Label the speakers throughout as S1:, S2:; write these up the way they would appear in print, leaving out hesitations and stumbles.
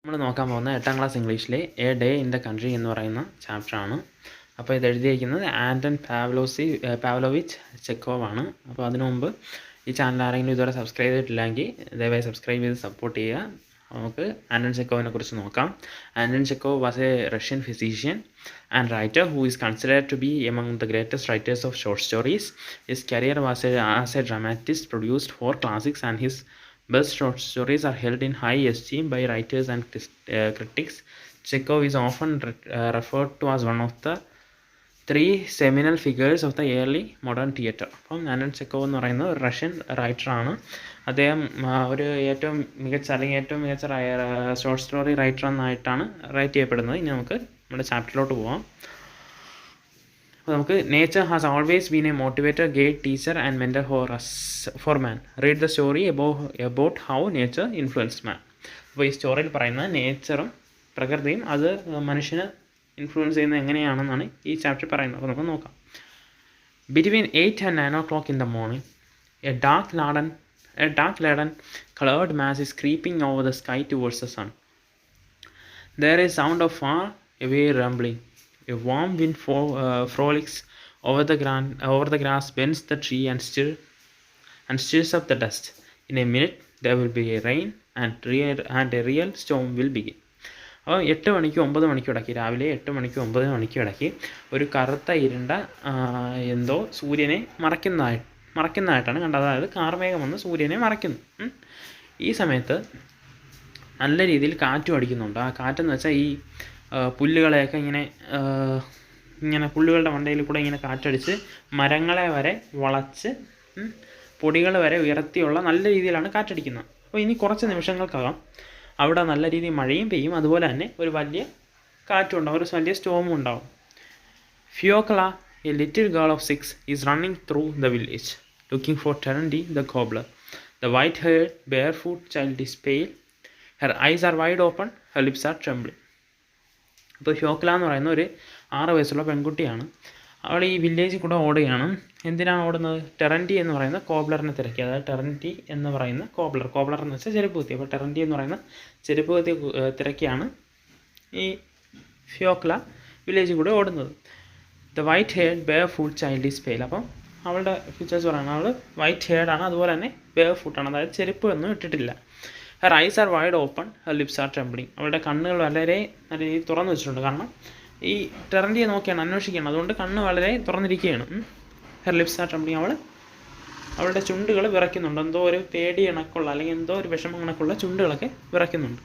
S1: നമ്മൾ നോക്കാൻ പോകുന്ന 8ാം ക്ലാസ് ഇംഗ്ലീഷിലെ a day in the country എന്ന് പറയുന്ന ചാപ്റ്ററാണ്. അപ്പോൾ ഇത് എഴുതിയിരിക്കുന്നത് ആൻറ്റൺ പാവ്ലോവിച്ച് ചെക്കോവ് ആണ്. അപ്പോൾ അതിനു മുമ്പ് ഈ ചാനൽ ആരെങ്കിലും ഇതുവരെ സബ്സ്ക്രൈബ് ചെയ്തിട്ടില്ലെങ്കിൽ ദയവായി സബ്സ്ക്രൈബ് ചെയ്ത് സപ്പോർട്ട് ചെയ്യുക. നമുക്ക് ആൻറ്റൺ ചെക്കോവിനെ കുറിച്ച് നോക്കാം. Anton Chekhov was a Russian physician and writer who is considered to be among the greatest writers of short stories. His career was as a dramatist produced 4 classics and his best short stories are held in high esteem by writers and critics. Chekhov is often referred to as one of the 3 seminal figures of the early modern theatre. അപ്പം Anton Chekhov എന്ന് പറയുന്ന ഒരു Russian റൈറ്ററാണ്. അദ്ദേഹം ഒരു ഏറ്റവും മികച്ച short story writer എന്നായിട്ടാണ് റൈറ്റ് ചെയ്യപ്പെടുന്നത്. ഇനി നമുക്ക് നമ്മുടെ ചാപ്റ്ററിലോട്ട് പോകാം. അപ്പോൾ നമുക്ക് nature has always been a motivator, guide, teacher and mentor for man. Read the story about how nature influence man. അപ്പോൾ ഈ സ്റ്റോറിയിൽ പറയുന്ന നേച്ചറും പ്രകൃതിയും അത് മനുഷ്യനെ ഇൻഫ്ലുവൻസ് ചെയ്യുന്നത് എങ്ങനെയാണെന്നാണ് ഈ ചാപ്റ്റർ പറയുന്നത്. അപ്പോൾ നമുക്ക് നോക്കാം. Between 8 and 9 o'clock in the morning, a dark leaden cloud mass is creeping over the sky towards the sun. There is sound of far away rumbling. A warm wind frolics over the grass, bends the tree and stirs up the dust. In a minute there will be a rain and a real storm will begin. അപ്പോൾ 8 മണിക്കും 9 മണിക്കും ഇടയ്ക്ക്, രാവിലെ 8 മണിക്കും 9 മണിക്കും ഇടയ്ക്ക് ഒരു കറുത്ത ഇരുണ്ട എന്തോ സൂര്യനെ മറയ്ക്കുന്നതായിട്ടാണ് കണ്ടത്. അതായത് കാർമേഘം വന്ന് സൂര്യനെ മറയ്ക്കുന്നു. ഈ സമയത്ത് നല്ല രീതിയിൽ കാറ്റും അടിക്കുന്നുണ്ട്. ആ കാറ്റെന്ന് വെച്ചാൽ ഈ പുല്ലുകളെയൊക്കെ ഇങ്ങനെ പുല്ലുകളുടെ മണ്ടയിൽ കൂടെ ഇങ്ങനെ കാറ്റടിച്ച് മരങ്ങളെ വരെ വളച്ച് പൊടികൾ വരെ ഉയർത്തിയുള്ള നല്ല രീതിയിലാണ് കാറ്റടിക്കുന്നത്. അപ്പോൾ ഇനി കുറച്ച് നിമിഷങ്ങൾക്കകം അവിടെ നല്ല രീതിയിൽ മഴയും പെയ്യും. അതുപോലെ തന്നെ ഒരു വലിയ കാറ്റും ഉണ്ടാവും, ഒരു വലിയ സ്റ്റോമും ഉണ്ടാവും. Fyokla, a little girl of 6, is running through the village looking for Terenty the cobbler. The white haired barefoot child is pale. Her eyes are wide open, her lips are trembling. ഇപ്പോൾ ഫിയോക്ല എന്ന് പറയുന്ന ഒരു 6 വയസ്സുള്ള പെൺകുട്ടിയാണ്. അവൾ ഈ വില്ലേജിൽ കൂടെ ഓടുകയാണ്. എന്തിനാണ് ഓടുന്നത്? ടെറൻറ്റി എന്ന് പറയുന്ന കോബ്ലറിനെ തിരക്കി. അതായത് ടെറൻറ്റി എന്ന് പറയുന്ന കോബ്ലർ എന്ന് വെച്ചാൽ ചെരുപ്പ് കുത്തി. അപ്പോൾ ടെറൻറ്റി എന്ന് പറയുന്ന ചെരുപ്പ് കുത്തി തിരക്കിയാണ് ഈ ഫിയോക്ല വില്ലേജിൽ കൂടെ ഓടുന്നത്. The white haired barefoot child is pale. അപ്പം അവളുടെ ഫീച്ചേഴ്സ് പറയുന്നത് അവൾ വൈറ്റ് ഹെയർഡാണ്, അതുപോലെ തന്നെ barefoot-ആണ്, അതായത് ചെരുപ്പ് ഒന്നും ഇട്ടിട്ടില്ല. Her eyes are wide open, her lips are trembling. അവളുടെ കണ്ണുകൾ വളരെ നല്ല രീതിയിൽ തുറന്നു വെച്ചിട്ടുണ്ട്. കാരണം ഈ ടെറൻറ്റിയെ നോക്കിയാണ് അന്വേഷിക്കുകയാണ്, അതുകൊണ്ട് കണ്ണ് വളരെ തുറന്നിരിക്കുകയാണ്. Her lips are trembling. അവളുടെ ചുണ്ടുകൾ വിറയ്ക്കുന്നുണ്ട്. എന്തോ ഒരു പേടി കണക്കുള്ള അല്ലെങ്കിൽ എന്തോ ഒരു വിഷമം കണക്കുള്ള ചുണ്ടുകളൊക്കെ വിറയ്ക്കുന്നുണ്ട്.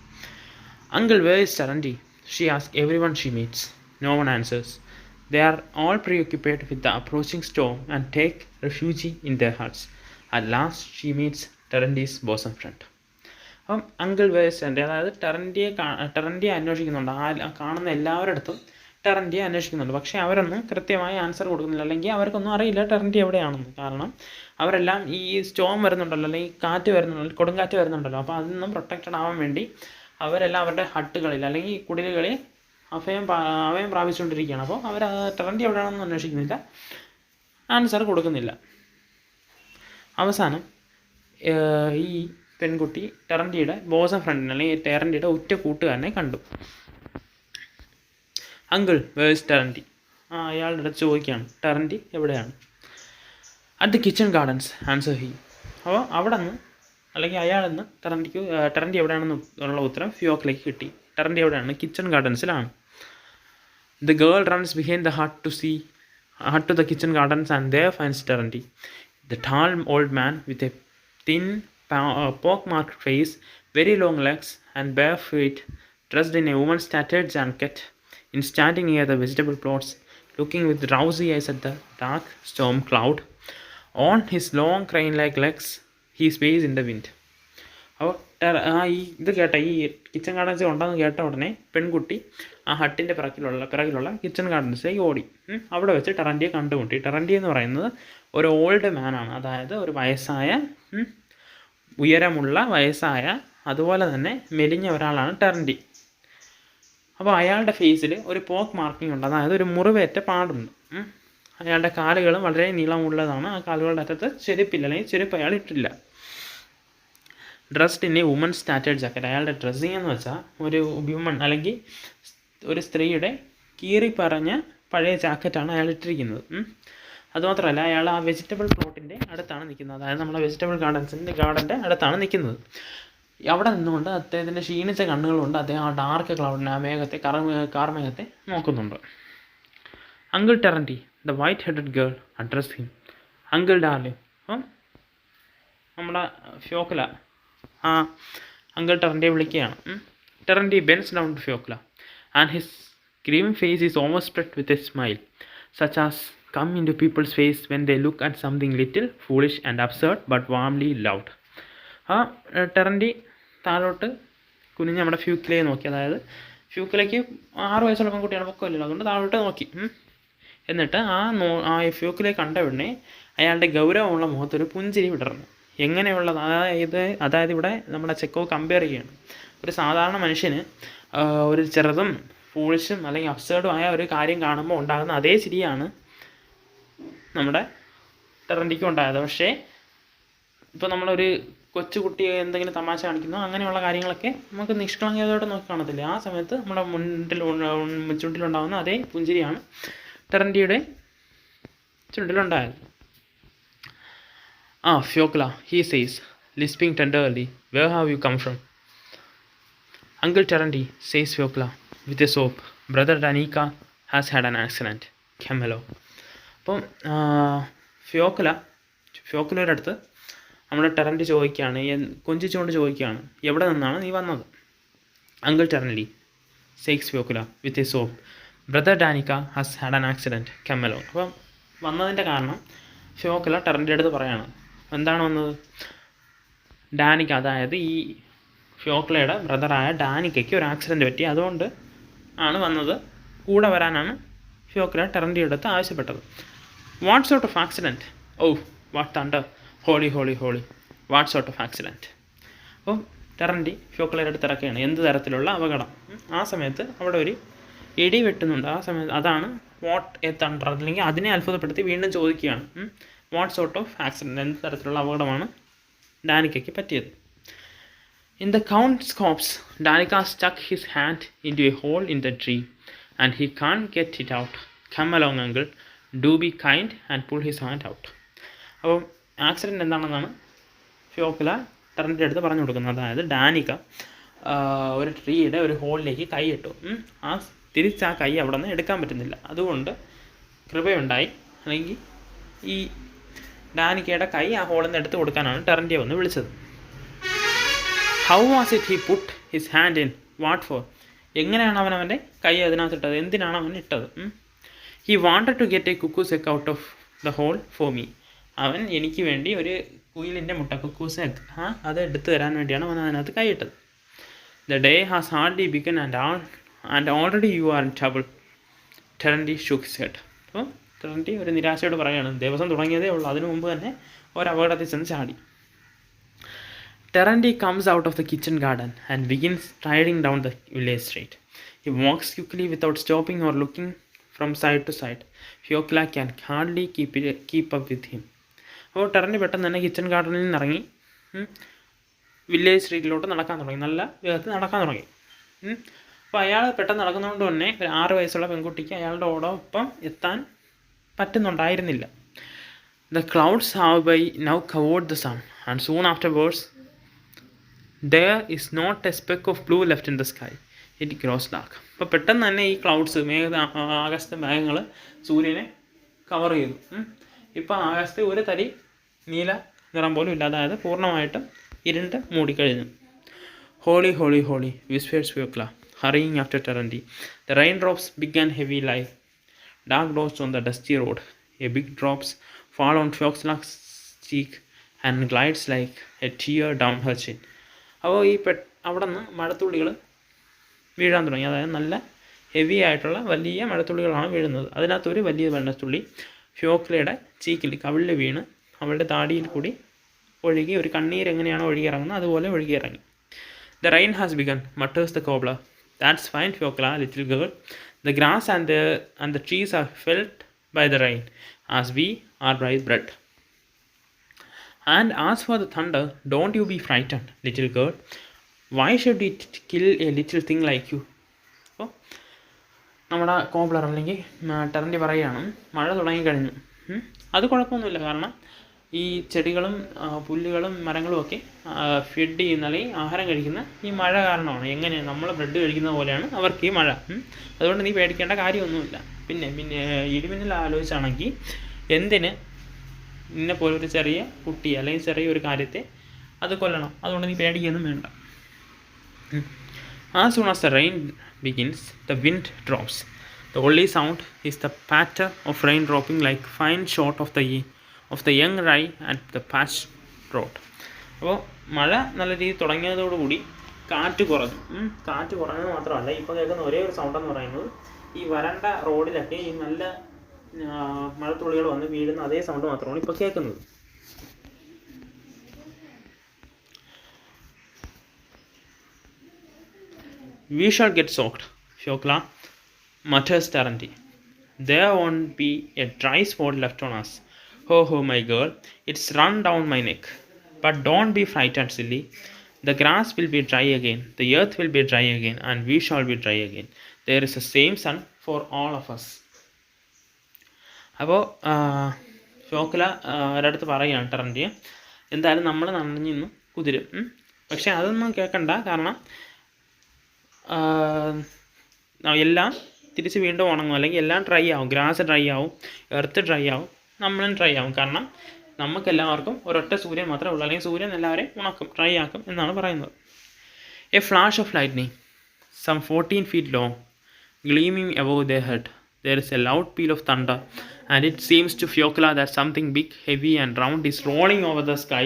S1: Uncle, where is Taranti? She asks everyone she meets. No one answers. They are all preoccupied with the approaching storm and take refuge in their hearts. At last she meets Taranti's bosom friend. അപ്പം uncle where's Terenty, അതായത് ടെറൻറ്റിയെ അന്വേഷിക്കുന്നുണ്ട്. കാണുന്ന എല്ലാവരുടെ അടുത്തും ടെറൻറ്റിയെ അന്വേഷിക്കുന്നുണ്ട്. പക്ഷേ അവരൊന്നും കൃത്യമായി ആൻസർ കൊടുക്കുന്നില്ല, അല്ലെങ്കിൽ അവർക്കൊന്നും അറിയില്ല ടെറൻറ്റി എവിടെയാണെന്ന്. കാരണം അവരെല്ലാം ഈ സ്റ്റോം വരുന്നുണ്ടല്ലോ, അല്ലെങ്കിൽ കാറ്റ് വരുന്നുണ്ടല്ലോ, കൊടുങ്കാറ്റ് വരുന്നുണ്ടല്ലോ, അപ്പോൾ അതിൽ നിന്നും പ്രൊട്ടക്റ്റഡ് ആവാൻ വേണ്ടി അവരെല്ലാം അവരുടെ ഹട്ടുകളിൽ അല്ലെങ്കിൽ കുടിലുകളിൽ അഭയം പ്രാപിച്ചുകൊണ്ടിരിക്കുകയാണ്. അപ്പോൾ അവർ ടെറൻറ്റി എവിടെയാണെന്ന് അന്വേഷിക്കുന്നില്ല, ആൻസർ കൊടുക്കുന്നില്ല. അവസാനം ഈ പെൺകുട്ടി ടെറൻറ്റിയുടെ ബോസം ഫ്രണ്ടിനെ അല്ലെങ്കിൽ ടെറൻറ്റിയുടെ ഉറ്റ കൂട്ടുകാരനെ കണ്ടു. Uncle, where's Terenty? അയാളുടെ അടുത്ത് ചോദിക്കുകയാണ്, ടെറൻറ്റി എവിടെയാണ്? At the kitchen gardens, answer he. അപ്പോൾ അവിടെ നിന്ന് അല്ലെങ്കിൽ അയാളിൽ നിന്ന് ടെറൻറ്റി എവിടെയാണെന്ന് ഉള്ള ഉത്തരം ഫിയോക്ലയ്ക്ക് കിട്ടി. ടെറൻറ്റി എവിടെയാണ്? കിച്ചൺ ഗാർഡൻസിലാണ്. The girl runs behind the hut to the kitchen gardens and there finds Taranti. The tall old man with a thin pock-marked face, very long legs and bare feet, dressed in a woman's tattered jacket, is standing near the vegetable plots, looking with drowsy eyes at the dark storm cloud. On his long crane-like legs, he sways in the wind. അപ്പോൾ ഇത് കേട്ട ഈ kitchen gardens ഉണ്ടെന്ന് കേട്ട ഉടനെ പെൺകുട്ടി ആ ഹട്ടിൻ്റെ പിറകിലുള്ള kitchen ഗാർഡൻസിലേക്ക് ഓടി. അവിടെ വെച്ച് ടെറൻറ്റിയെ കണ്ടുമുട്ടി. ടെറൻറ്റി എന്ന് പറയുന്നത് ഒരു ഓൾഡ് മാനാണ്, അതായത് ഒരു ഉയരമുള്ള വയസ്സായ അതുപോലെ തന്നെ മെലിഞ്ഞ ഒരാളാണ് ടെറൻറ്റി. അപ്പോൾ അയാളുടെ ഫേസിൽ ഒരു പോക്ക് മാർക്കിംഗ് ഉണ്ട്, അതായത് ഒരു മുറിവേറ്റ പാടുണ്ട്. അയാളുടെ കാലുകളും വളരെ നീളമുള്ളതാണ്. ആ കാലുകളുടെ അറ്റത്ത് ചെരുപ്പില്ല, അല്ലെങ്കിൽ ചെരുപ്പ് അയാൾ ഇട്ടില്ല. Dressed in a woman stated jacket. അയാളുടെ ഡ്രസ്സിങ് എന്ന് വെച്ചാൽ ഒരു വ്യുമൺ അല്ലെങ്കിൽ ഒരു സ്ത്രീയുടെ കീറി പറഞ്ഞ പഴയ ജാക്കറ്റാണ് അയാൾ ഇട്ടിരിക്കുന്നത്. അതുമാത്രമല്ല, അയാൾ ആ വെജിറ്റബിൾ പ്ലോട്ടിൻ്റെ അടുത്താണ് നിൽക്കുന്നത്. അതായത് നമ്മുടെ വെജിറ്റബിൾ ഗാർഡൻ്റെ അടുത്താണ് നിൽക്കുന്നത്. അവിടെ നിന്നുകൊണ്ട് അദ്ദേഹത്തിൻ്റെ ക്ഷീണിച്ച കണ്ണുകളുണ്ട് അദ്ദേഹം ആ ഡാർക്ക് ക്ലൗഡിനെ, ആ മേഘത്തെ, കാർമേഘത്തെ നോക്കുന്നുണ്ട്. Uncle Terenty, the white headed girl address him uncle darling. അപ്പം നമ്മുടെ ഫ്യോക്കല ആ അങ്കിൾ ടെറൻറ്റിയെ വിളിക്കുകയാണ്. Terenty bends down to Fyokla and his grim face is overspread with a smile such as come into people's face when they look at something little, foolish and absurd but warmly loved. ആ Terenty താഴോട്ട് കുനിഞ്ഞ് നമ്മുടെ ഫ്യൂക്കിലയെ നോക്കി. അതായത് ഫ്യൂക്കിലേക്ക് 6 വയസ്സുള്ള പെൺകുട്ടിയാണ്, പൊക്കമില്ലല്ലോ, അതുകൊണ്ട് താഴോട്ട് നോക്കി. എന്നിട്ട് ആ ഫ്യൂക്കിലെ കണ്ട ഉടനെ അയാളുടെ ഗൗരവമുള്ള മുഖത്തൊരു പുഞ്ചിരി വിടർന്നു. എങ്ങനെയുള്ളത്? അതായത് ഇവിടെ നമ്മുടെ ചെക്കോവ് കമ്പയർ ചെയ്യുകയാണ്. ഒരു സാധാരണ മനുഷ്യന് ഒരു ചെറുതും ഫൂളിഷും അല്ലെങ്കിൽ അബ്സേർഡും ആയ ഒരു കാര്യം കാണുമ്പോൾ ഉണ്ടാകുന്ന അതേ ചിരിയാണ് നമ്മുടെ ടെറൻറ്റിക്കും ഉണ്ടായത്. പക്ഷേ ഇപ്പോൾ നമ്മളൊരു കൊച്ചുകുട്ടി എന്തെങ്കിലും തമാശ കാണിക്കുന്നു, അങ്ങനെയുള്ള കാര്യങ്ങളൊക്കെ നമുക്ക് നിഷ്കളങ്കതയോടെ നോക്കി കാണത്തില്ല. ആ സമയത്ത് നമ്മുടെ ചുണ്ടിലുണ്ടാകുന്ന അതേ പുഞ്ചിരിയാണ് ടെറൻറ്റിയുടെ ചുണ്ടിലുണ്ടായത്. ഫ്യോക്ല, he says, lisping tenderly, where have you come from? Uncle Terranti, says Fyokla with a sob, brother Danica has had an accident. Camelo. അപ്പം ഫ്യോക്കുലയുടെ അടുത്ത് നമ്മുടെ ടെറൻറ്റി ചോദിക്കുകയാണ്, കൊഞ്ചിച്ചുകൊണ്ട് ചോദിക്കുകയാണ്, എവിടെ നിന്നാണ് നീ വന്നത്? അങ്കിൾ ടെറൻറ്റി, സേക്സ് Fyokla with a sob, brother Danika has had an accident കെമ്മലോ. അപ്പം വന്നതിൻ്റെ കാരണം ഫ്യോക്കുല ടെറൻറ്റിയുടെ അടുത്ത് പറയാണ്. എന്താണ് വന്നത്? ഡാനിക്ക, അതായത് ഈ ഫ്യോക്കുലയുടെ ബ്രദറായ ഡാനിക്കയ്ക്ക് ഒരു ആക്സിഡൻറ്റ് പറ്റി, അതുകൊണ്ട് ആണ് വന്നത്, കൂടെ വരാനാണ് ഫ്യോക്കുല ടെറൻറ്റിയുടെ അടുത്ത് ആവശ്യപ്പെട്ടത്. What sort of accident? Oh what thunder, holy holy holy, what sort of accident? അപ്പം ടെറൻറ്റി ഫ്യോക്കുലയുടെ അടുത്ത് ഇറക്കുകയാണ്, എന്ത് തരത്തിലുള്ള അപകടം? ആ സമയത്ത് അവിടെ ഒരു ഇടി വെട്ടുന്നുണ്ട്. ആ സമയത്ത് അതാണ് വാട്ട് എ തണ്ടർ, അല്ലെങ്കിൽ അതിനെ അത്ഭുതപ്പെടുത്തി വീണ്ടും ചോദിക്കുകയാണ്, വാട്ട് സോർട്ട് ഓഫ് ആക്സിഡൻറ്റ്, എന്ത് തരത്തിലുള്ള അപകടമാണ് ഡാനിക്കയ്ക്ക് പറ്റിയത്? In the count's corpse, Danica stuck his hand into a hole in the tree and he can't get it out. Come along, uncle. Do be kind and pull his hand out. അപ്പോൾ accident എന്താണെന്നാണ് ഫ്യോക്കുല ടെറൻറ്റിയുടെ അടുത്ത് പറഞ്ഞു കൊടുക്കുന്നത്. അതായത് Danica ഒരു ട്രീയുടെ ഒരു ഹോളിലേക്ക് കൈ ഇട്ടു. തിരിച്ച് ആ കൈ അവിടെ നിന്ന് എടുക്കാൻ പറ്റുന്നില്ല. അതുകൊണ്ട് കൃപയുണ്ടായി, അല്ലെങ്കിൽ ഈ ഡാനിക്കയുടെ കൈ ആ ഹോളിൽ നിന്ന് എടുത്ത് കൊടുക്കാനാണ് ടെറൻറ്റിയെ വന്ന് വിളിച്ചത്. How was it he put his hand in, what for? എങ്ങനെയാണ് അവൻ്റെ കൈ അതിനകത്തിട്ടത്? എന്തിനാണ് അവൻ ഇട്ടത്? He wanted to get a cuckoo's egg out of the hole for me. അവൻ എനിക്ക് വേണ്ടി ഒരു കുയിലിൻ്റെ മുട്ട, കുക്കൂസ് എഗ്, അത് എടുത്തു തരാൻ വേണ്ടിയാണ് അവൻ അതിനകത്ത് കൈയിട്ടത്. The day has hardly begun and already you are in trouble. Terenty shook his head. അപ്പോൾ ടെറൻറ്റി ഒരു നിരാശയോട് പറയുകയാണ്, ദിവസം തുടങ്ങിയതേ ഉള്ളൂ, അതിനു മുമ്പ് തന്നെ ഒരു അപകടത്തിൽ ചെന്ന് ചാടി. Terranti comes out of the kitchen garden and begins striding down the village street. He walks quickly without stopping or looking from side to side. Fyokla can hardly keep up with him. അപ്പോൾ Terenty പെട്ടെന്ന് തന്നെ kitchen ഗാർഡനിൽ നിന്ന് ഇറങ്ങി village സ്ട്രീറ്റിലോട്ട് നടക്കാൻ തുടങ്ങി, നല്ല വേഗത്തിൽ നടക്കാൻ തുടങ്ങി. അപ്പോൾ അയാൾ പെട്ടെന്ന് നടക്കുന്നതുകൊണ്ട് തന്നെ ഒരു 6 വയസ്സുള്ള പെൺകുട്ടിക്ക് അയാളുടെ ഓടൊപ്പം എത്താൻ പറ്റുന്നുണ്ടായിരുന്നില്ല. The clouds have by now covered the sun and soon afterwards there is not a speck of blue left in the sky. It grows dark. അപ്പോൾ പെട്ടെന്ന് തന്നെ ഈ ക്ലൗഡ്സ്, ആകാശത്തെ മേഘങ്ങൾ സൂര്യനെ കവർ ചെയ്തു. ഇപ്പോൾ ആകാശത്തെ ഒരു തരി നീല നിറം പോലും ഇല്ല, അതായത് പൂർണ്ണമായിട്ടും ഇരുണ്ട് മൂടിക്കഴിഞ്ഞു. Holy holy holy, whispers Fyokla, hurrying after Terenty. The rain drops big and heavy lie dark drops on the dusty road. A big drops fall on Fyokla's cheek and glides like a tear down her chin. അപ്പോൾ ഈ അവിടെ നിന്ന് മഴത്തുള്ളികൾ വീഴാൻ തുടങ്ങി. അതായത് നല്ല heavy ആയിട്ടുള്ള വലിയ മഴത്തുള്ളികളാണ് വീഴുന്നത്. അതിനകത്തൊരു വലിയ മഴത്തുള്ളി ഫ്യോക്ലയുടെ ചീക്കിൽ, കവിളിൽ വീണ് അവളുടെ താടിയിൽ കൂടി ഒഴുകി, ഒരു കണ്ണീർ എങ്ങനെയാണോ ഒഴുകിയിറങ്ങുന്നത് അതുപോലെ ഒഴുകിയിറങ്ങി. The rain has begun, mutters the cobbler. That's fine, Fyokla, little girl. The grass and the trees are felt by the rain, as we are by bread. And as for the thunder, don't you be frightened, little girl. Why should it kill a little thing like you? അപ്പോൾ നമ്മുടെ cobbler അല്ലെങ്കിൽ Terenty പറയുകയാണ് മഴ തുടങ്ങിക്കഴിഞ്ഞു. അത് കുഴപ്പമൊന്നുമില്ല, കാരണം ഈ ചെടികളും പുല്ലുകളും മരങ്ങളും ഒക്കെ ഫീഡ് ചെയ്യുന്ന അല്ലെങ്കിൽ ആഹാരം കഴിക്കുന്ന ഈ മഴ കാരണമാണ്. എങ്ങനെ നമ്മൾ ബ്രെഡ് കഴിക്കുന്ന പോലെയാണ് അവർക്ക് ഈ മഴ. അതുകൊണ്ട് നീ പേടിക്കേണ്ട കാര്യമൊന്നുമില്ല. പിന്നെ ഇടിമിന്നൽ ആലോചിച്ചാണെങ്കിൽ എന്തിന് നിന്നെ പോലൊരു ചെറിയ കുട്ടി അല്ലെങ്കിൽ ചെറിയൊരു കാര്യത്തെ അത് കൊല്ലണം? അതുകൊണ്ട് നീ പേടിക്കൊന്നും വേണ്ട. As soon as the rain begins, the wind drops. The only sound is the patter of rain dropping like fine shot of the young rye at the patch road. അപ്പോൾ മഴ നല്ല രീതിയിൽ തുടങ്ങിയതോടുകൂടി കാറ്റ് കുറഞ്ഞു. കാറ്റ് കുറഞ്ഞത് മാത്രമല്ല, ഇപ്പോൾ കേൾക്കുന്ന ഒരേ ഒരു സൗണ്ട് എന്ന് പറയുന്നത് ഈ വരണ്ട റോഡിലൊക്കെ ഈ നല്ല മഴത്തുള്ളികൾ വന്ന് വീഴുന്ന അതേ സൗണ്ട് മാത്രമാണ് ഇപ്പോൾ കേൾക്കുന്നത്. We shall get soaked, Fiokla, mutters Taranti. There won't be a dry spot left on us. Oh, my girl, it's run down my neck. But don't be frightened, silly. The grass will be dry again, the earth will be dry again, and we shall be dry again. There is the same sun for all of us. അപ്പോൾ ഫിയോക്ല ഒരിടത്ത് പറയുകയാണ് ടെറൻറ്റിയെ, എന്തായാലും നമ്മൾ നനഞ്ഞിന്ന് കുതിരും. പക്ഷേ അതൊന്നും കേൾക്കണ്ട, കാരണം എല്ലാം തിരിച്ച് വീണ്ടും ഉണങ്ങും, അല്ലെങ്കിൽ എല്ലാം ഡ്രൈ ആവും. ഗ്രാസ് ഡ്രൈ ആവും, എർത്ത് ഡ്രൈ ആവും, നമ്മളും ഡ്രൈ ആവും. കാരണം നമുക്കെല്ലാവർക്കും ഒരൊറ്റ സൂര്യൻ മാത്രമേ ഉള്ളൂ, അല്ലെങ്കിൽ സൂര്യൻ എല്ലാവരെയും ഉണക്കും, ഡ്രൈ ആക്കും എന്നാണ് പറയുന്നത്. A flash of lightning some 14 feet long gleaming above their head. There is a loud peal of thunder, and it seems to Fiokla that something big, heavy and round is rolling over the sky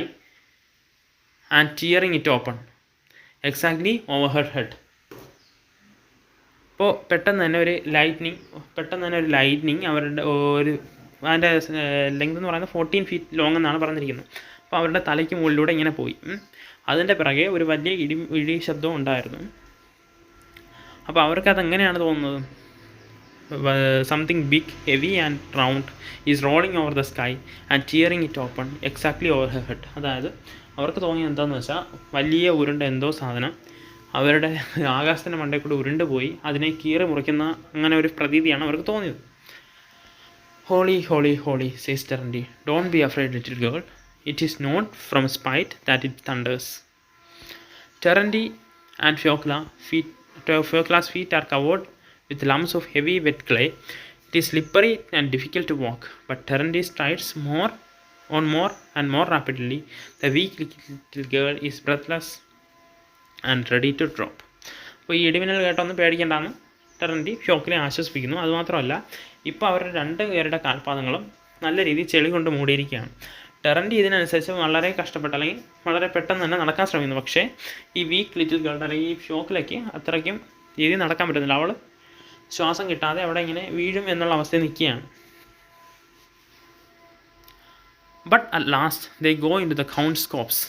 S1: and tearing it open, exactly over her head. അപ്പോൾ പെട്ടെന്ന് തന്നെ ഒരു lightning അവരുടെ അതിൻ്റെ length എന്ന് പറയുന്നത് 14 feet long എന്നാണ് പറഞ്ഞിരിക്കുന്നത്. അപ്പോൾ അവരുടെ തലയ്ക്ക് മുകളിലൂടെ ഇങ്ങനെ പോയി. അതിൻ്റെ പിറകെ ഒരു വലിയ ഇടി ശബ്ദം ഉണ്ടായിരുന്നു. അപ്പോൾ അവർക്കതെങ്ങനെയാണ് തോന്നുന്നത്? Something big, heavy and round is rolling over the sky and tearing it open exactly over her head. അതായത് അവർക്ക് തോന്നിയത് എന്താണെന്ന് വെച്ചാൽ വലിയ ഉരുണ്ട എന്തോ സാധനം അവരുടെ ആകാശത്തിൻ്റെ മണ്ടയിൽ കൂടെ ഉരുണ്ട് പോയി അതിനെ കീറി മുറിക്കുന്ന അങ്ങനെ ഒരു പ്രതീതിയാണ് അവർക്ക് തോന്നിയത്. Holy holy holy says Terenty, don't be afraid little girl, it is not from spite that it thunders. Terenty and Fiocla's feet are covered with lumps of heavy wet clay. It is slippery and difficult to walk, but Terenty strides more and more rapidly. The weak little girl is breathless and ready to drop. അപ്പോൾ ഈ ഇടിമിന്നൽ കേട്ടൊന്നും പേടിക്കേണ്ടെന്ന് Terenty ഫിയോക്ലെ ആശ്വസിപ്പിക്കുന്നു. അതുമാത്രമല്ല, ഇപ്പോൾ അവരുടെ 2 പേരുടെ കാൽപാദങ്ങളും നല്ല രീതിയിൽ ചെളി കൊണ്ട് മൂടിയിരിക്കുകയാണ്. ടെറൻറ്റി ഇതിനനുസരിച്ച് വളരെ കഷ്ടപ്പെട്ട് അല്ലെങ്കിൽ വളരെ പെട്ടെന്ന് തന്നെ നടക്കാൻ ശ്രമിക്കുന്നു. പക്ഷേ ഈ വീക്ക് ലിറ്റിൽ ഗേളുടെ അല്ലെങ്കിൽ ഈ ഫിയോക്ലയ്ക്ക് അത്രയ്ക്കും രീതിയിൽ നടക്കാൻ പറ്റുന്നില്ല. അവൾ ശ്വാസം കിട്ടാതെ അവിടെ ഇങ്ങനെ വീഴും എന്നുള്ള അവസ്ഥയിൽ നിൽക്കുകയാണ്. But at last they go into the count's copse.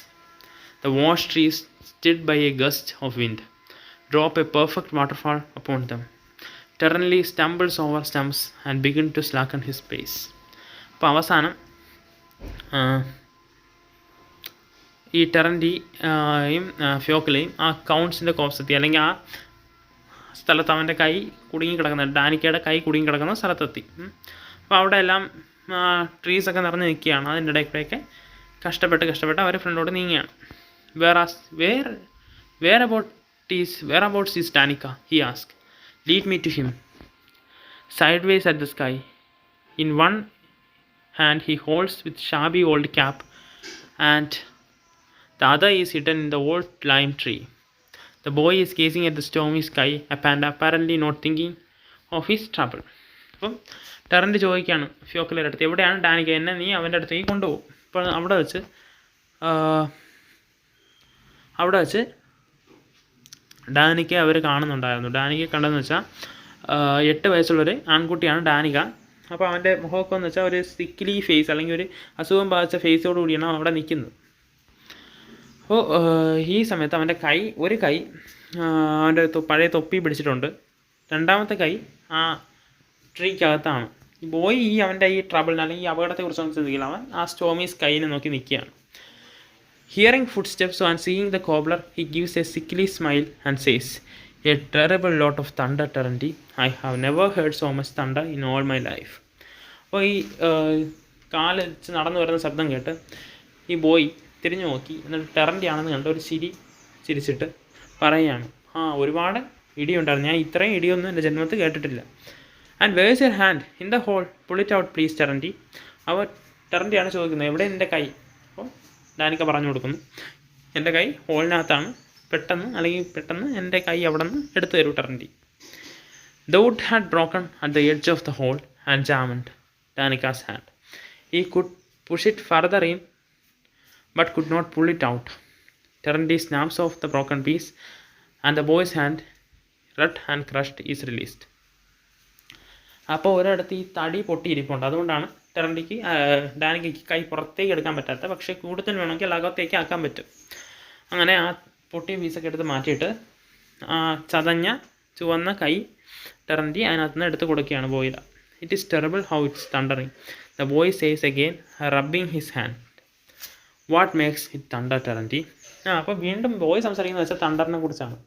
S1: The wash trees, stirred by a gust of wind, drop a perfect waterfall upon them. Terenty stumbles over stumps and begins to slacken his pace. അപ്പോൾ അവസാനം ഈ ടെറൻറ്റിയും ഫിയോക്ലയും ആ കൗൺസിൻ്റെ കോപ്സെത്തി, അല്ലെങ്കിൽ ആ സ്ഥലത്ത് അവൻ്റെ കൈ കുടുങ്ങിക്കിടക്കുന്ന, ഡാനിക്കയുടെ കൈ കുടുങ്ങിക്കിടക്കുന്ന സ്ഥലത്തെത്തി. അപ്പോൾ അവിടെ എല്ലാം ട്രീസൊക്കെ നിറഞ്ഞ് നിൽക്കുകയാണ്. അതിൻ്റെ ഇടയ്ക്കൂടെയൊക്കെ കഷ്ടപ്പെട്ട് അവർ ഫ്രണ്ടോട്ട് നീങ്ങുകയാണ്. Where about is Danica? He asked. Lead me to him. Sideways at the sky. In one hand he holds with shabby old cap, and the other is hidden in the old lime tree. The boy is gazing at the stormy sky and apparently not thinking of his trouble. അപ്പം ടെറൻറ്റ് ചോദിക്കുകയാണ് ഫിയോക്ലയുടെ അടുത്ത്, എവിടെയാണ് Danica? എന്നെ നീ അവൻ്റെ അടുത്തേക്ക് കൊണ്ടുപോകും. അപ്പോൾ അവിടെ വെച്ച് ഡാനിക്ക അവർ കാണുന്നുണ്ടായിരുന്നു. ഡാനിക്ക കണ്ടെന്ന് വെച്ചാൽ 8 വയസ്സുള്ളൊരു ആൺകുട്ടിയാണ് ഡാനിക. അപ്പോൾ അവൻ്റെ മുഖമൊക്കെ എന്ന് വെച്ചാൽ ഒരു സിക്കിലി ഫേസ്, അല്ലെങ്കിൽ ഒരു അസുഖം ബാധിച്ച ഫേസോട് കൂടിയാണ് അവിടെ നിൽക്കുന്നത്. അപ്പോൾ ഈ സമയത്ത് അവൻ്റെ ഒരു കൈ അവൻ്റെ പഴയ തൊപ്പി പിടിച്ചിട്ടുണ്ട്, രണ്ടാമത്തെ കൈ ആ ട്രീക്കകത്താണ്. ഈ ബോയ് അവൻ്റെ ഈ ട്രബിളിന് അല്ലെങ്കിൽ ഈ അപകടത്തെക്കുറിച്ചൊന്നും ചിന്തിക്കില്ല. അവൻ ആ സ്റ്റോമി സ്കൈനെ നോക്കി നിൽക്കുകയാണ്. Hearing footsteps and seeing the cobbler, he gives a sickly smile and says, "A terrible lot of thunder, Taranti. I have never heard so much thunder in all my life." അപ്പോൾ ഈ കാല് നടന്നു വരുന്ന ശബ്ദം കേട്ട് ഈ ബോയ് തിരിഞ്ഞു നോക്കി. എന്നിട്ട് ടെറൻറ്റി ആണെന്ന് കണ്ട് ഒരു ചിരിച്ചിട്ട് പറയുകയാണ്, ഒരുപാട് ഇടിയുണ്ടായിരുന്നു, ഞാൻ ഇത്രയും ഇടിയൊന്നും എൻ്റെ ജന്മത്തിൽ കേട്ടിട്ടില്ല. And where's your hand in the hole, pull it out please Terenty. അപ്പോൾ ടെറൻറ്റിയാണ് ചോദിക്കുന്നത്, എവിടെ എൻ്റെ കൈ? അപ്പോൾ ഡാനിക്ക പറഞ്ഞു കൊടുക്കുന്നു, എൻ്റെ കൈ ഹോളിനകത്താണ്, പെട്ടെന്ന് എൻ്റെ കൈ അവിടെ നിന്ന് എടുത്തു തരൂ Terenty. The wood had broken at the edge of the hole and jammed Danika's hand. He could push it further in, but could not pull it out. Taranti snaps off the broken piece, and the boy's hand, cut and crushed, is released. അപ്പോൾ ഒരിടത്ത് ഈ തടി പൊട്ടിയിരിപ്പുണ്ട്. അതുകൊണ്ടാണ് ഡാനിക്കയ്ക്ക് കൈ പുറത്തേക്ക് എടുക്കാൻ പറ്റാത്ത, പക്ഷേ കൂടുതൽ വേണമെങ്കിൽ അകത്തേക്ക് ആക്കാൻ പറ്റും. അങ്ങനെ ആ പൊട്ടിയ പീസൊക്കെ എടുത്ത് മാറ്റിയിട്ട് ചതഞ്ഞ ചുവന്ന കൈ ടെറൻറ്റി അതിനകത്ത് നിന്ന് എടുത്ത് കൊടുക്കുകയാണ് ബോയിൽ. It is terrible how it's thundering, the boy says again, rubbing his hand. What makes it thunder, Terenty? അപ്പോൾ വീണ്ടും ബോയ് സംസാരിക്കുന്നത് വെച്ചാൽ തണ്ടറിനെ കുറിച്ചാണ്.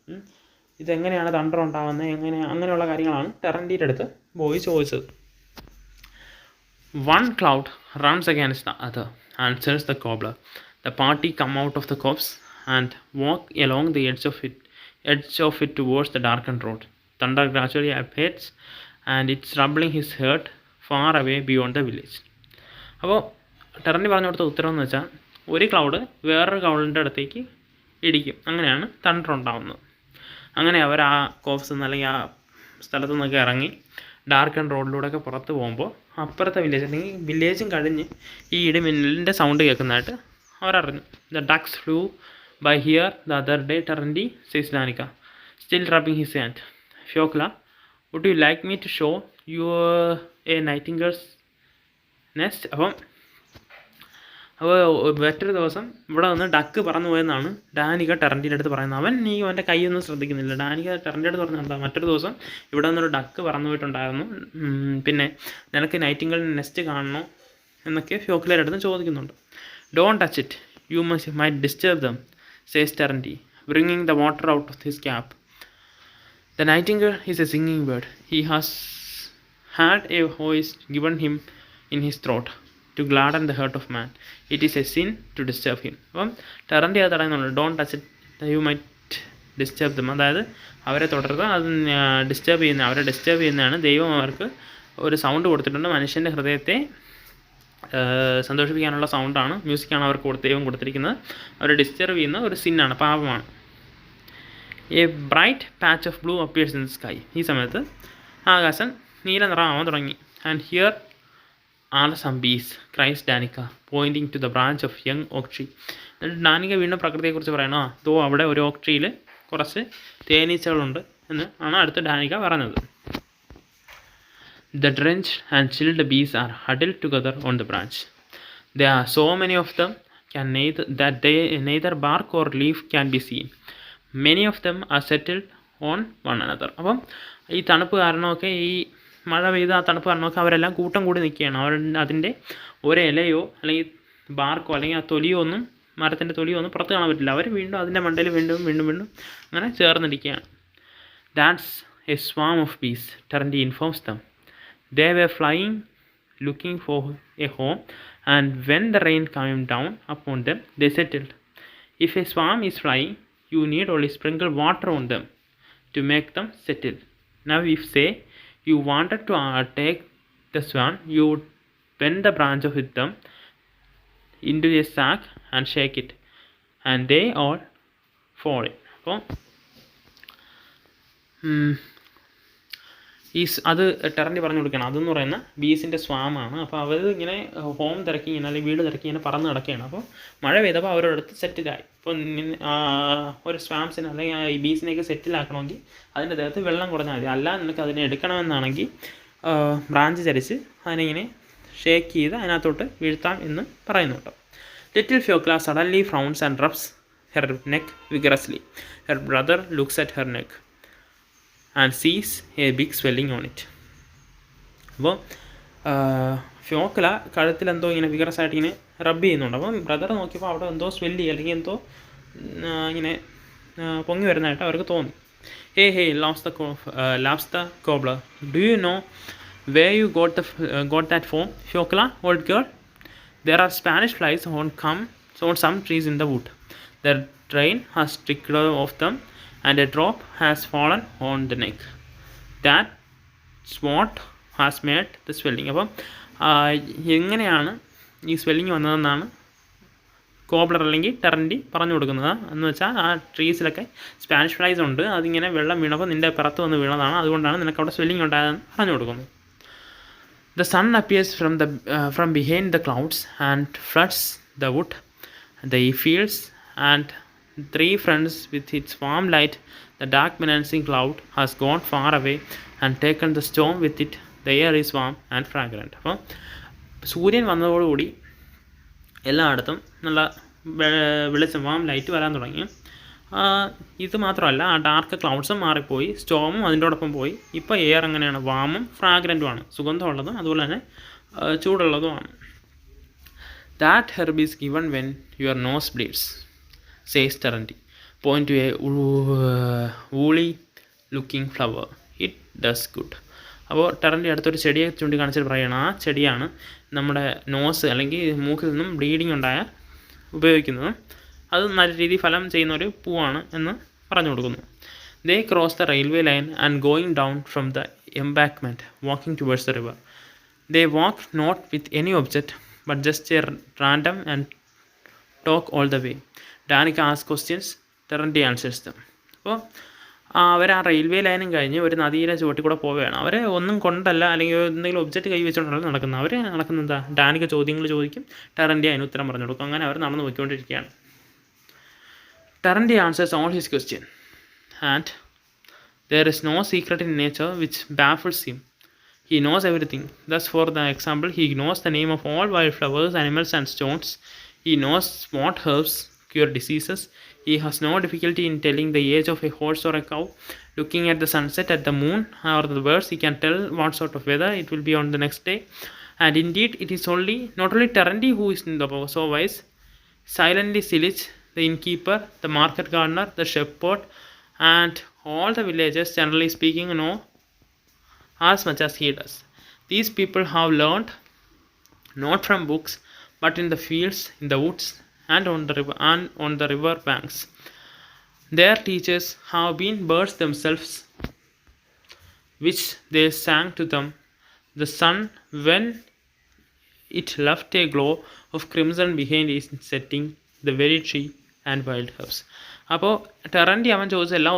S1: ഇതെങ്ങനെയാണ് തണ്ടർ ഉണ്ടാകുന്നത്, അങ്ങനെയുള്ള കാര്യങ്ങളാണ് ടെറൻറ്റിയുടെ അടുത്ത് ബോയ് ചോദിച്ചത്. One cloud runs against the other, answers the cobbler. The party come out of the copse and walk along the edge of it towards the darkened road. Thunder gradually abates, and it's rumbling his heart far away beyond the village. അപ്പോൾ Terenty പറഞ്ഞു കൊടുത്ത ഉത്തരവെന്ന് വെച്ചാൽ, ഒരു cloud വേറൊരു ക്ലൗഡിൻ്റെ അടുത്തേക്ക് ഇടിക്കും, അങ്ങനെയാണ് thunder ഉണ്ടാകുന്നത്. അങ്ങനെ അവർ ആ കോപ്സിൽ നിന്ന് അല്ലെങ്കിൽ ആ സ്ഥലത്തു നിന്നൊക്കെ ഇറങ്ങി ഡാർക്കൺ റോഡിലൂടെയൊക്കെ പുറത്ത് പോകുമ്പോൾ അപ്പുറത്തെ വില്ലേജ് അല്ലെങ്കിൽ വില്ലേജും കഴിഞ്ഞ് ഈ ഇടിമിന്നലിൻ്റെ സൗണ്ട് കേൾക്കുന്നതായിട്ട് അവരറിഞ്ഞു. The ducks flew by here the other day, Terenty says Danika, still rubbing his hand. Fyokla, would you like me to show you a nightingale's nest? അപ്പോൾ മറ്റൊരു ദിവസം ഇവിടെ നിന്ന് ഡക്ക് പറന്നു പോയെന്നാണ് ഡാനിക ടെറൻറ്റിയുടെ അടുത്ത് പറയുന്നത്. അവൻ്റെ കൈയൊന്നും ശ്രദ്ധിക്കുന്നില്ല. ഡാനിക ടെറൻറ്റിയുടെ അടുത്ത് പറഞ്ഞാൽ, മറ്റൊരു ദിവസം ഇവിടെ നിന്നൊരു ഡക്ക് പറന്നു പോയിട്ടുണ്ടായിരുന്നു, പിന്നെ നിനക്ക് നൈറ്റിംഗേൾ നെസ്റ്റ് കാണണോ എന്നൊക്കെ ഫ്യോക്ലയുടെ അടുത്ത് ചോദിക്കുന്നുണ്ട്. Don't touch it, you might disturb dum, says Terenty, bringing the water out of his cap. The Nightingale is A singing bird. He has had A voice given him in his throat to gladden the heart of man. It is a sin to disturb him. അപ്പം Terenty അത് തടയുന്നുണ്ട്. Don't touch it, you might disturb them. അതായത് അവരെ തുടരുക, അത് അവരെ disturb ചെയ്യുന്നതാണ്. ദൈവം അവർക്ക് ഒരു സൗണ്ട് കൊടുത്തിട്ടുണ്ട്, മനുഷ്യൻ്റെ ഹൃദയത്തെ സന്തോഷിപ്പിക്കാനുള്ള സൗണ്ടാണ്, മ്യൂസിക്കാണ് അവർക്ക് ദൈവം കൊടുത്തിരിക്കുന്നത്. അവരെ ഡിസ്റ്റർബ് ചെയ്യുന്ന ഒരു സിന്നാണ്, പാപമാണ്. A bright patch of blue appears in the sky. ഈ സമയത്ത് ആകാശം നീല നിറമാവാൻ തുടങ്ങി. And here are some bees, cries Danica, pointing to the branch of young oak tree. എന്നിട്ട് ഡാനിക വീണ്ടും പ്രകൃതിയെക്കുറിച്ച് പറയണോ, അവിടെ ഒരു ഓക്ക് ട്രീയിൽ കുറച്ച് തേനീച്ചകളുണ്ട് എന്ന് ആണ് അടുത്ത് ഡാനിക പറഞ്ഞത്. The drenched and chilled bees are huddled together on the branch. There are so many of them that neither bark or leaf can be seen. Many of them are settled on one another. അപ്പം ഈ തണുപ്പ് കാരണമൊക്കെ, ഈ മഴ പെയ്ത ആ തണുപ്പ് കാരണമൊക്കെ അവരെല്ലാം കൂട്ടം കൂടി നിൽക്കുകയാണ്. അതിൻ്റെ ഒരിലയോ അല്ലെങ്കിൽ ബാർക്കോ അല്ലെങ്കിൽ ആ തൊലിയോ ഒന്നും, മരത്തിൻ്റെ തൊലിയോ ഒന്നും പുറത്ത് കാണാൻ പറ്റില്ല. അവർ വീണ്ടും അതിൻ്റെ മണ്ടയിൽ വീണ്ടും അങ്ങനെ ചേർന്നിരിക്കുകയാണ്. That's a swarm of bees, Terenty informs them. They were flying, looking for a home, and when the rain came down upon them, they settled. If a swarm is flying, you need only sprinkle water on them to make them settle. Now, if say you wanted to take the swarm, you would bend the branch of them into a sack and shake it, and they all fall in. അപ്പോൾ അത് Terenty പറഞ്ഞു കൊടുക്കുകയാണ്. അതെന്ന് പറയുന്ന ബീസിൻ്റെ സ്വാമാണ്. അപ്പോൾ അവർ ഇങ്ങനെ home തിരക്കി ഇങ്ങനെ അല്ലെങ്കിൽ വീട് തിരക്കി ഇങ്ങനെ പറന്ന് കിടക്കുകയാണ്. അപ്പോൾ മഴ പെയ്തപ്പോൾ അവരുടെ അടുത്ത് സെറ്റിലായി. ഇപ്പോൾ ഒരു സ്വാംസിനെ അല്ലെങ്കിൽ ഈ ബീസിനെയൊക്കെ സെറ്റിലാക്കണമെങ്കിൽ അതിൻ്റെ ദേഹത്ത് വെള്ളം കുറഞ്ഞാൽ മതി. അല്ല നിനക്ക് അതിനെ എടുക്കണമെന്നാണെങ്കിൽ ബ്രാഞ്ച് ചരിച്ച് അതിനിങ്ങനെ ഷേക്ക് ചെയ്ത് അതിനകത്തോട്ട് വീഴ്ത്താം എന്ന് പറയുന്നു കേട്ടോ. Little Fyokla suddenly frowns and rubs her neck vigorously. Her brother looks at her neck and sees a big swelling on it. അപ്പോൾ ഫ്യോക്ല കഴുത്തിൽ എന്തോ ഇങ്ങനെ വിഗറസായിട്ട് ഇങ്ങനെ റബ്ബ് ചെയ്യുന്നുണ്ട്. അപ്പം ബ്രദർ നോക്കിയപ്പോൾ അവിടെ എന്തോ സ്വെല്ലി അല്ലെങ്കിൽ എന്തോ ഇങ്ങനെ പൊങ്ങി വരുന്നതായിട്ട് അവർക്ക് തോന്നി. ഹേ laughs the cobbler. Do you know where you got that from, Fiocla, old girl? There are Spanish flies on some trees in the wood. The rain has trickled off them, and a drop has fallen on the neck. That's what has made the swelling. അപ്പം എങ്ങനെയാണ് ഈ swelling വന്നതെന്നാണ് cobbler അല്ലെങ്കിൽ Terenty പറഞ്ഞു കൊടുക്കുന്നത്. എന്ന് വെച്ചാൽ ആ ട്രീസിലൊക്കെ Spanish flies ഉണ്ട്, അതിങ്ങനെ വെള്ളം വീണപ്പോൾ നിൻ്റെ പുറത്ത് വന്ന് വീണതാണ്, അതുകൊണ്ടാണ് നിനക്ക് അവിടെ സ്വെല്ലിങ് ഉണ്ടായതെന്ന് പറഞ്ഞു കൊടുക്കുന്നു. The sun appears from behind the clouds and floods the wood, the fields, and three friends with its warm light. The dark menacing cloud has gone far away and taken the storm with it. The air is warm and fragrant. അപ്പോൾ സൂര്യൻ വന്നതോടുകൂടി എല്ലായിടത്തും നല്ല വെളിച്ചം warm light വരാൻ തുടങ്ങി. ഇത് മാത്രമല്ല, ആ ഡാർക്ക് ക്ലൗഡ്സും മാറിപ്പോയി, സ്റ്റോമും അതിൻ്റോടൊപ്പം പോയി. ഇപ്പോൾ എയർ എങ്ങനെയാണ്? വാമും ഫ്രാഗ്രൻറ്റുമാണ്, സുഗന്ധമുള്ളതും അതുപോലെ തന്നെ ചൂടുള്ളതുമാണ്. That herb is given when your nose bleeds, says Taranti, point to a woolly looking flower. It does good. അപ്പോൾ ടെറൻറ്റി അടുത്തൊരു ചെടിയെ ചൂണ്ടിക്കാണിച്ചിട്ട് പറയുകയാണ്, ആ ചെടിയാണ് നമ്മുടെ നോസ് അല്ലെങ്കിൽ മൂക്കിൽ നിന്നും ബ്ലീഡിങ് ഉണ്ടായ ഉപയോഗിക്കുന്നത്, അത് നല്ല രീതിയിൽ ഫലം ചെയ്യുന്ന ഒരു പൂവാണ് എന്ന് പറഞ്ഞു കൊടുക്കുന്നു. They cross the railway line and going down from the embankment, walking towards the river. They walk not with any object but just a random and talk all the way. Danica asks questions, Taranti answers them. അപ്പോൾ അവർ ആ railway ലൈനും കഴിഞ്ഞ് ഒരു നദിയിലെ ചുവട്ടിൽ കൂടെ പോവുകയാണ്. അവർ ഒന്നും കൊണ്ടല്ല അല്ലെങ്കിൽ എന്തെങ്കിലും ഒബ്ജക്റ്റ് കൈ വെച്ചുകൊണ്ടല്ല നടക്കുന്നത്. അവർ നടക്കുന്നത് എന്താ? ഡാനിക ചോദ്യങ്ങൾ ചോദിക്കും, ടെറൻറ്റി അതിന് ഉത്തരം പറഞ്ഞു കൊടുക്കും. അങ്ങനെ അവർ നടന്നു പോയിക്കൊണ്ടിരിക്കുകയാണ്. Taranti answers all his questions, and there is no secret in nature which baffles him. He knows everything. Thus, for the example, he knows the name of all wildflowers, animals, and stones. He knows what herbs cure diseases. He has no difficulty in telling the age of a horse or a cow. Looking at the sunset, at the moon, or the birds, he can tell what sort of weather it will be on the next day. And indeed, it is not only Taranti who is so wise. Silently Silich, the innkeeper, the market gardener, the shepherd, and all the villagers, generally speaking, know as much as he does. These people have learned not from books, but in the fields, in the woods, and on the river banks. Their teachers have been birds themselves, which they sang to them. The sun, when it left a glow of crimson behind its setting, the very tree and wild herbs. അപ്പോൾ Terenty അവൻ ചോദിച്ച എല്ലാ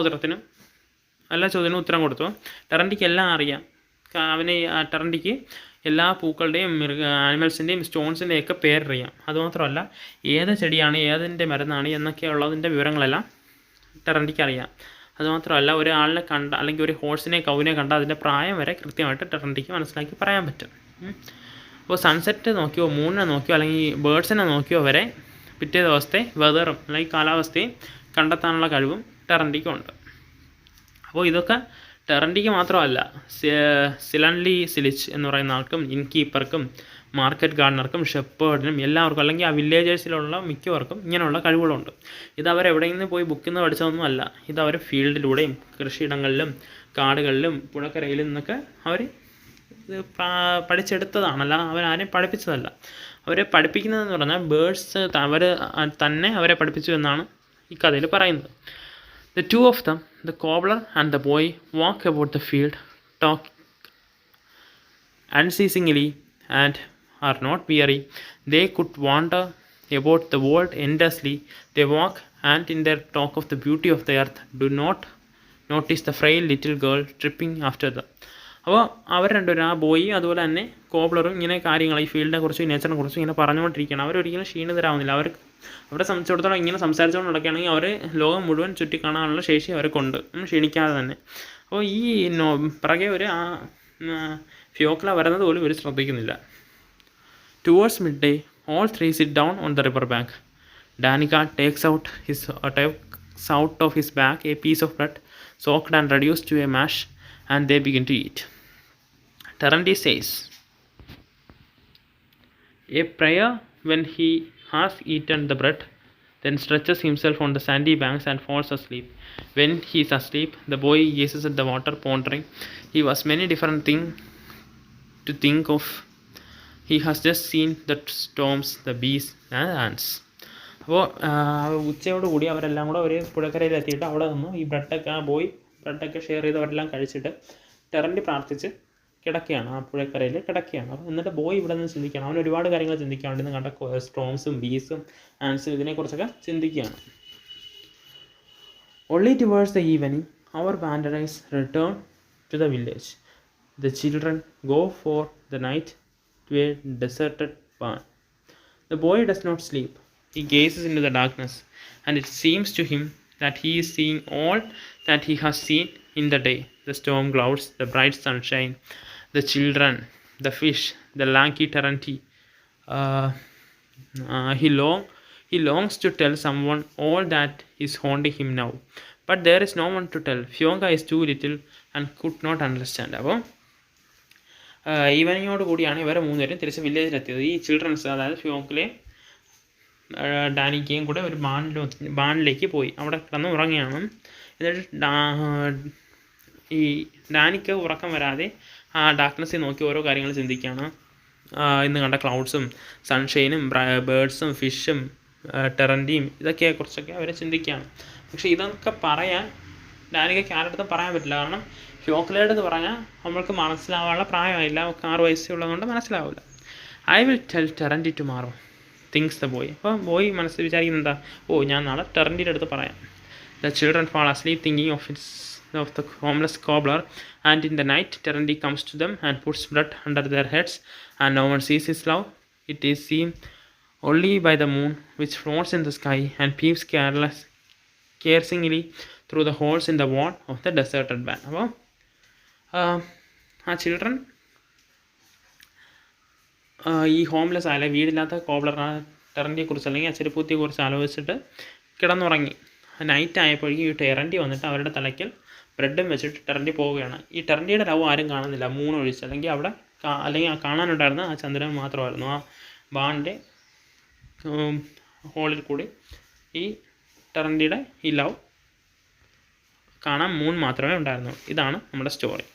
S1: ചോദ്യത്തിനും ഉത്തരം കൊടുത്തു. ടെറൻറ്റിക്ക് എല്ലാം അറിയാം. ടെറൻറ്റിക്ക് എല്ലാ പൂക്കളുടെയും ആനിമൽസിൻ്റെയും സ്റ്റോൺസിൻ്റെയും ഒക്കെ പേരറിയാം. അതുമാത്രമല്ല, ഏത് ചെടിയാണ് ഏതിൻ്റെ മരുന്നാണ് എന്നൊക്കെയുള്ളതിൻ്റെ വിവരങ്ങളെല്ലാം ടെറൻറ്റിക്ക് അറിയാം. അതുമാത്രമല്ല, ഒരാളിനെ കണ്ട അല്ലെങ്കിൽ ഒരു ഹോഴ്സിനെ കൗവിനെ കണ്ട അതിൻ്റെ പ്രായം വരെ കൃത്യമായിട്ട് ടെറൻറ്റിക്ക് മനസ്സിലാക്കി പറയാൻ പറ്റും. അപ്പോൾ സൺസെറ്റ് നോക്കിയോ, മൂണിനെ നോക്കിയോ, അല്ലെങ്കിൽ ബേഡ്സിനെ നോക്കിയോ വരെ പിറ്റേ ദിവസത്തെ വെതറും അല്ലെങ്കിൽ കാലാവസ്ഥയും കണ്ടെത്താനുള്ള കഴിവും ടെറൻറ്റിക്കുണ്ട്. അപ്പോൾ ഇതൊക്കെ ടെറൻറ്റിക്ക് മാത്രമല്ല, സിലിച്ച് എന്ന് പറയുന്ന ആൾക്കും, ഇൻകീപ്പർക്കും, മാർക്കറ്റ് ഗാർഡനർക്കും, ഷെപ്പേർഡിനും എല്ലാവർക്കും, അല്ലെങ്കിൽ ആ വില്ലേജേഴ്സിലുള്ള മിക്കവർക്കും ഇങ്ങനെയുള്ള കഴിവുകളുണ്ട്. ഇത് അവരെവിടെ നിന്ന് പോയി ബുക്കിൽ നിന്ന് പഠിച്ചതൊന്നുമല്ല. ഇത് അവർ ഫീൽഡിലൂടെയും കൃഷിയിടങ്ങളിലും കാടുകളിലും പുഴക്കരയിൽ നിന്നൊക്കെ അവർ പഠിച്ചെടുത്തതാണ്. അല്ല, അവരാരെയും പഠിപ്പിച്ചതല്ല. അവരെ പഠിപ്പിക്കുന്നതെന്ന് പറഞ്ഞാൽ ബേഡ്സ് അവർ തന്നെ അവരെ പഠിപ്പിച്ചു എന്നാണ് ഈ കഥയിൽ പറയുന്നത്. The two of them, the cobbler and the boy, walk about the field, talk unceasingly, and are not weary. They could wander about the world endlessly. They walk, and in their talk of the beauty of the earth, do not notice the frail little girl tripping after them. അപ്പോൾ അവർ രണ്ടുപേരും, ആ ബോയും അതുപോലെ തന്നെ കോബ്ലറും, ഇങ്ങനെ കാര്യങ്ങൾ ഈ ഫീൽഡിനെ കുറിച്ചും നേച്ചറിനെ കുറിച്ചും ഇങ്ങനെ പറഞ്ഞുകൊണ്ടിരിക്കുകയാണ്. അവരൊരിക്കലും ക്ഷീണിതരാവുന്നില്ല. അവരെ സംബന്ധിച്ചിടത്തോളം ഇങ്ങനെ സംസാരിച്ചുകൊണ്ട് നടക്കുകയാണെങ്കിൽ അവർ ലോകം മുഴുവൻ ചുറ്റിക്കാണാനുള്ള ശേഷി അവർക്കുണ്ട്, ക്ഷീണിക്കാതെ തന്നെ. അപ്പോൾ ഈ പിറകെ ഒരു ഫിയോക്ല വരുന്നത് പോലും ഇവർ ശ്രദ്ധിക്കുന്നില്ല. Towards midday, all three sit down on the river bank. Danica takes out of his bag a piece of bread, soaked and reduced to a mash, and they begin to eat. Taranti says, a prayer when he has eaten the bread, then stretches himself on the sandy banks and falls asleep. When he is asleep, the boy gazes at the water, pondering. He has many different things to think of. He has just seen the storms, the bees and ants. അപ്പോൾ ഉച്ചയോട് കൂടി അവരെല്ലാം കൂടെ ഒരു പുഴക്കരയിൽ എത്തിയിട്ട് അവിടെ നിന്ന് ഈ ബ്രെഡൊക്കെ boy ബ്രെഡൊക്കെ share ചെയ്ത് അവരെല്ലാം കഴിച്ചിട്ട് ടെറൻറ്റി പ്രാർത്ഥിച്ച് കിടക്കുകയാണ്, ആ പുഴക്കരയിൽ കിടക്കുകയാണ്. അപ്പോൾ എന്നിട്ട് ബോയ് ഇവിടെ നിന്ന് ചിന്തിക്കുകയാണ്. അവൻ ഒരുപാട് കാര്യങ്ങൾ ചിന്തിക്കുകയാണ്. ഇന്ന് കണ്ട സ്ട്രോംസും ബീസും ആൻസും ഇതിനെക്കുറിച്ചൊക്കെ ചിന്തിക്കുകയാണ്. Only towards the evening our wanderers return to the village. The children go for the night to a deserted barn. The boy does not sleep. He gazes into the darkness, and it seems to him that he is seeing all that he has seen in the day: the storm clouds, the bright sunshine, the children, the fish, the lanky Taranti. He longs to tell someone all that is haunting him now, but there is no one to tell. Fionka is too little and could not understand. അപ്പോൾ ഈവനിങ്ങോട് കൂടിയാണ് ഇവരെ മൂന്നുപേരും തിരിച്ച് വില്ലേജിലെത്തിയത്. ഈ children's, അതായത് ഫിയോക്കിലെ ഡാനിക്കയും കൂടെ ഒരു ബാണിലേക്ക് പോയി അവിടെ കിടന്ന് ഉറങ്ങുകയാണ്. എന്നിട്ട് ഈ ഡാനിക്ക് ഉറക്കം വരാതെ ആ ഡാർക്ക്നെസ്സിൽ നോക്കി ഓരോ കാര്യങ്ങൾ ചിന്തിക്കുകയാണ്. ഇന്ന് കണ്ട ക്ലൗഡ്സും സൺഷൈനും ബേർഡ്സും ഫിഷും ടെറൻറ്റിയും ഇതൊക്കെക്കുറിച്ചൊക്കെ അവർ ചിന്തിക്കുകയാണ്. പക്ഷേ ഇതൊക്കെ പറയാൻ ഡാനിക്കയ്ക്ക് ആരുടെ പറയാൻ പറ്റില്ല. കാരണം ഫിയോക്കിലയുടെ അടുത്ത് പറഞ്ഞാൽ നമ്മൾക്ക് മനസ്സിലാവാനുള്ള പ്രായമായില്ല, 6 വയസ്സേ ഉള്ളതുകൊണ്ട് മനസ്സിലാവില്ല. I will tell Terenty tomorrow things the boy. അപ്പോൾ ബോയ് മനസ്സിൽ വിചാരിക്കുന്നത് എന്താ, ഞാൻ നാളെ ടെറൻറ്റിയുടെ അടുത്ത് പറയാം. The children fall asleep thinking of the homeless cobbler, and in the night Teranti comes to them and puts bread under their heads, and no one sees his love. It is seen only by the moon, which floats in the sky and peeps caressingly through the holes in the wall of the deserted barn. അപ്പോൾ ആ children ഈ homeless ആയ വീടില്ലാത്ത കോബ്ലറിനെ ടെറൻറ്റിയെക്കുറിച്ച് അല്ലെങ്കിൽ അച്ചരിപ്പൂത്തിയെക്കുറിച്ച് ആലോചിച്ചിട്ട് കിടന്നുറങ്ങി. Night ആയപ്പോഴേക്കും ഈ ടെറൻറ്റി വന്നിട്ട് അവരുടെ തലയ്ക്കൽ ബ്രെഡും വെച്ചിട്ട് ടെറൻറ്റി പോവുകയാണ്. ഈ ടെറൻറ്റിയുടെ ലവ് ആരും കാണുന്നില്ല, മൂന്നൊഴിച്ച്. അല്ലെങ്കിൽ അവിടെ കാണാനുണ്ടായിരുന്ന ആ ചന്ദ്രൻ മാത്രമായിരുന്നു. ആ ബാണിൻ്റെ ഹോളിൽ കൂടി ഈ ടെറൻറ്റിയുടെ ഈ ലവ് കാണാൻ മൂൺ മാത്രമേ ഉണ്ടായിരുന്നുള്ളൂ. ഇതാണ് നമ്മുടെ സ്റ്റോറി.